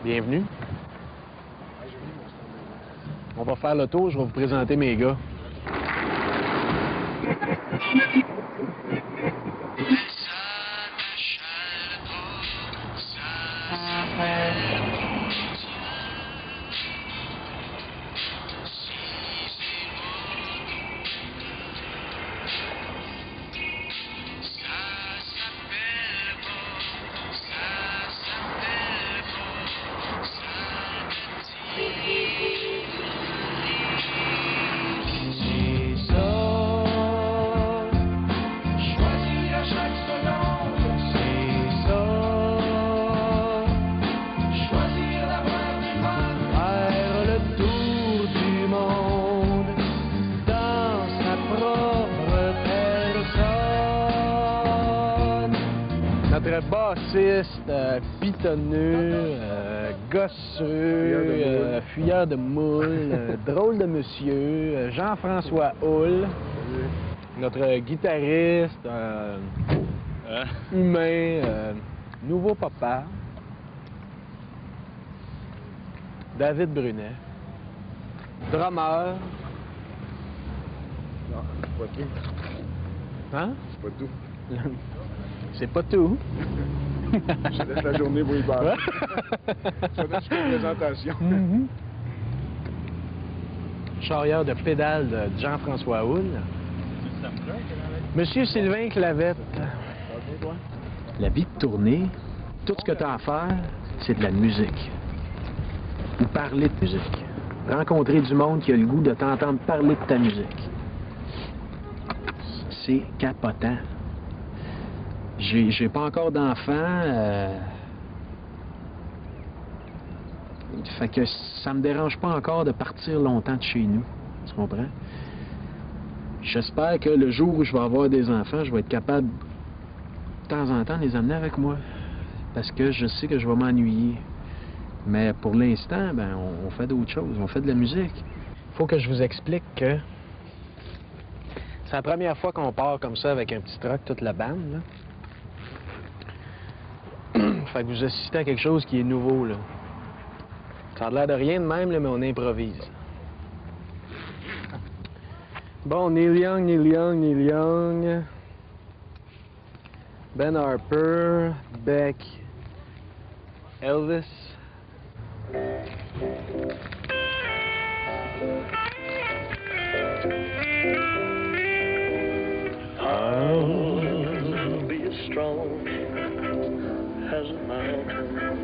Bienvenue. On va faire le tour, je vais vous présenter mes gars. Notre bassiste, pitonneux, gosseux, fuyeur de moule, drôle de monsieur, Jean-François Houle. Notre guitariste, humain, nouveau papa, David Brunet. Drummer. Non, c'est pas tout. Hein? C'est pas tout. C'est pas tout. Je laisse la journée pour y passer. Ça donne une présentation. Charrière de pédale de Jean-François Houle. Monsieur Sylvain Clavette. La vie de tournée, tout ce que tu as à faire, c'est de la musique. Ou parler de musique. Rencontrer du monde qui a le goût de t'entendre parler de ta musique. C'est capotant. J'ai pas encore d'enfants. Fait que ça me dérange pas encore de partir longtemps de chez nous. Tu comprends? J'espère que le jour où je vais avoir des enfants, je vais être capable de temps en temps de les amener avec moi. Parce que je sais que je vais m'ennuyer. Mais pour l'instant, ben, on fait d'autres choses. On fait de la musique. Faut que je vous explique que c'est la première fois qu'on part comme ça avec un petit truck, toute la bande, là. Fait que vous assistez à quelque chose qui est nouveau, là. Ça a l'air de rien de même, là, mais on improvise. Bon, Neil Young. Ben Harper, Beck, Elvis. I'll be as strong as a mountain,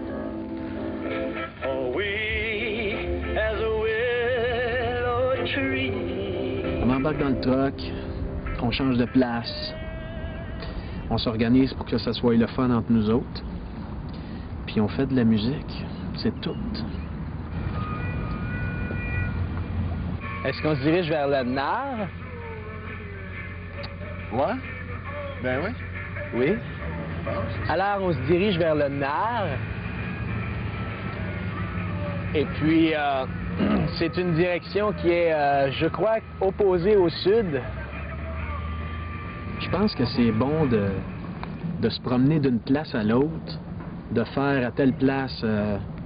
or weak as a willow tree. On embarque dans le truck, on change de place, on s'organise pour que ça soit le fun entre nous autres, puis on fait de la musique, c'est tout. Est-ce qu'on se dirige vers le nord? Ouais? Ben oui. Oui. Je pense. Alors, on se dirige vers le nord. Et puis, c'est une direction qui est, je crois, opposée au sud. Je pense que c'est bon de se promener d'une place à l'autre, de faire à telle place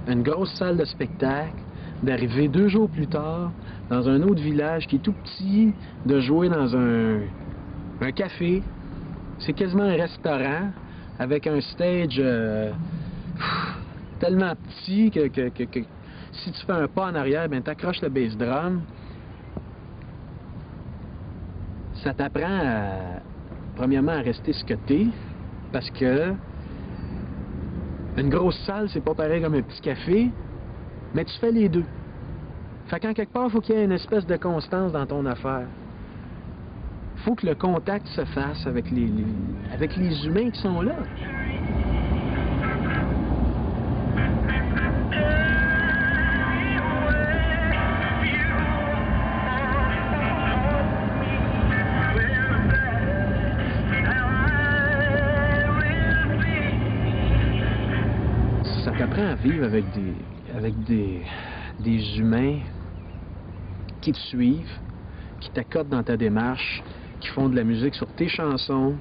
une grosse salle de spectacle, d'arriver 2 jours plus tard dans un autre village qui est tout petit, de jouer dans un café. C'est quasiment un restaurant avec un stage tellement petit que si tu fais un pas en arrière, ben t'accroches le bass drum. Ça t'apprend premièrement à rester ce que t'es, parce que une grosse salle, c'est pas pareil comme un petit café, mais tu fais les deux. Fait qu'en quelque part, il faut qu'il y ait une espèce de constance dans ton affaire. Il faut que le contact se fasse avec les humains qui sont là. Ça t'apprend à vivre avec des humains qui te suivent, qui t'accordent dans ta démarche, qui font de la musique sur tes chansons,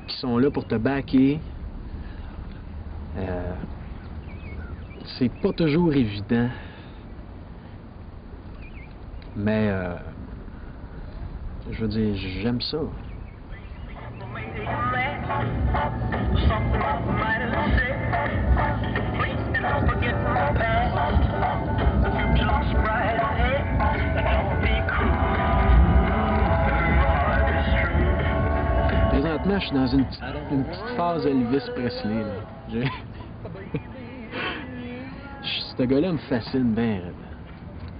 qui sont là pour te backer. c'est pas toujours évident. Mais, je veux dire, j'aime ça. Présentement, je suis dans une petite phase Elvis Presley, là. Ce gars-là me fascine bien.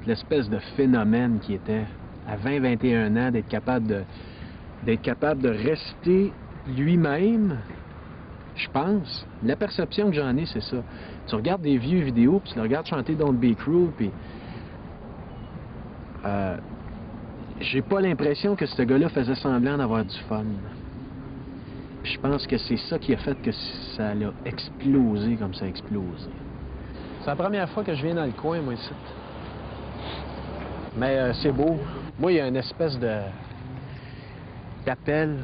L'espèce de phénomène qui était, à 20-21 ans, d'être capable de rester lui-même, je pense. La perception que j'en ai, c'est ça. Tu regardes des vieux vidéos, puis tu le regardes chanter Don't Be Cruel, puis j'ai pas l'impression que ce gars-là faisait semblant d'avoir du fun. Puis je pense que c'est ça qui a fait que ça l'a explosé comme ça a explosé. C'est la première fois que je viens dans le coin, moi, ici. Mais c'est beau. Moi, il y a une espèce d'appel.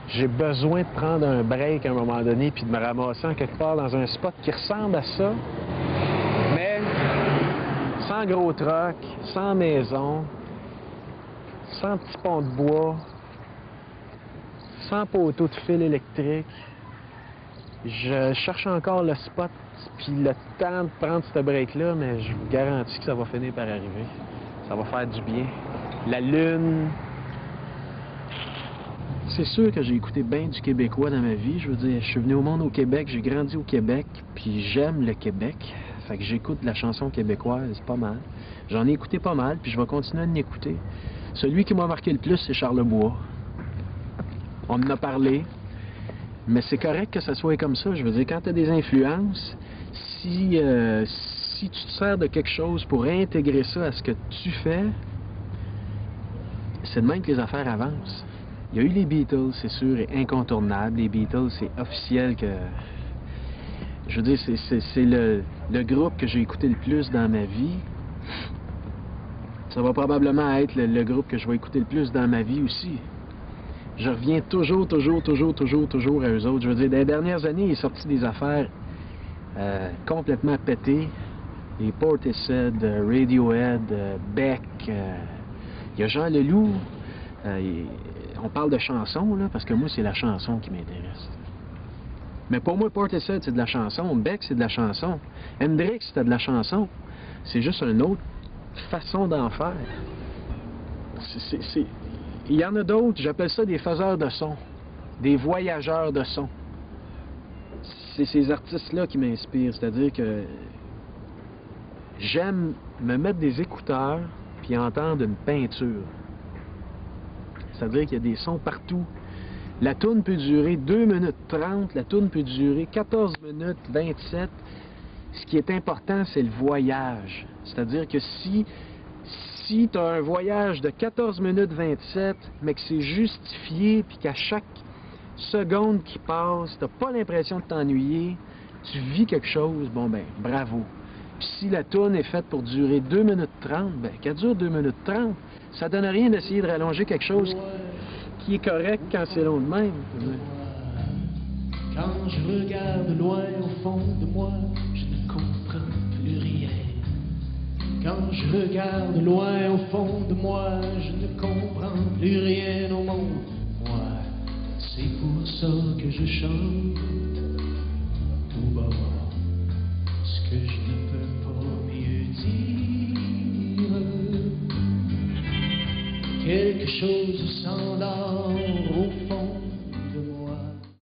J'ai besoin de prendre un break à un moment donné puis de me ramasser en quelque part dans un spot qui ressemble à ça, mais sans gros truck, sans maison, sans petit pont de bois, sans poteau de fil électrique. Je cherche encore le spot puis le temps de prendre ce break-là, mais je vous garantis que ça va finir par arriver. Ça va faire du bien. La lune... C'est sûr que j'ai écouté bien du québécois dans ma vie. Je veux dire, je suis venu au monde au Québec, j'ai grandi au Québec, puis j'aime le Québec. Fait que j'écoute de la chanson québécoise pas mal. J'en ai écouté pas mal, puis je vais continuer à en écouter. Celui qui m'a marqué le plus, c'est Charlebois. On en a parlé, mais c'est correct que ça soit comme ça. Je veux dire, quand tu as des influences, si tu te sers de quelque chose pour intégrer ça à ce que tu fais, c'est de même que les affaires avancent. Il y a eu les Beatles, c'est sûr, et incontournable. Les Beatles, c'est officiel que... Je veux dire, c'est le groupe que j'ai écouté le plus dans ma vie. Ça va probablement être le groupe que je vais écouter le plus dans ma vie aussi. Je reviens toujours à eux autres. Je veux dire, dans les dernières années, il est sorti des affaires complètement pétées. Les Portishead, Radiohead, Beck, il y a Jean Leloup. On parle de chansons, là, parce que moi, c'est la chanson qui m'intéresse. Mais pour moi, Portishead, c'est de la chanson. Beck, c'est de la chanson. Hendrix, c'était de la chanson. C'est juste une autre façon d'en faire. Il y en a d'autres, j'appelle ça des faiseurs de son, des voyageurs de son. C'est ces artistes-là qui m'inspirent, c'est-à-dire que j'aime me mettre des écouteurs puis entendre une peinture. C'est-à-dire qu'il y a des sons partout. La toune peut durer 2 minutes 30, la toune peut durer 14 minutes 27. Ce qui est important, c'est le voyage. C'est-à-dire que si tu as un voyage de 14 minutes 27, mais que c'est justifié, puis qu'à chaque seconde qui passe, tu n'as pas l'impression de t'ennuyer, tu vis quelque chose, bon ben, bravo. Puis si la toune est faite pour durer 2 minutes 30, ben, qu'elle dure 2 minutes 30, ça donne rien d'essayer de rallonger quelque chose qui est correct quand c'est long de même. Quand je regarde loin au fond de moi, je ne comprends plus rien. Quand je regarde loin au fond de moi, je ne comprends plus rien au monde. Moi, c'est pour ça que je chante tout bas ce que je ne peux pas mieux dire. Quelque chose s'endort au fond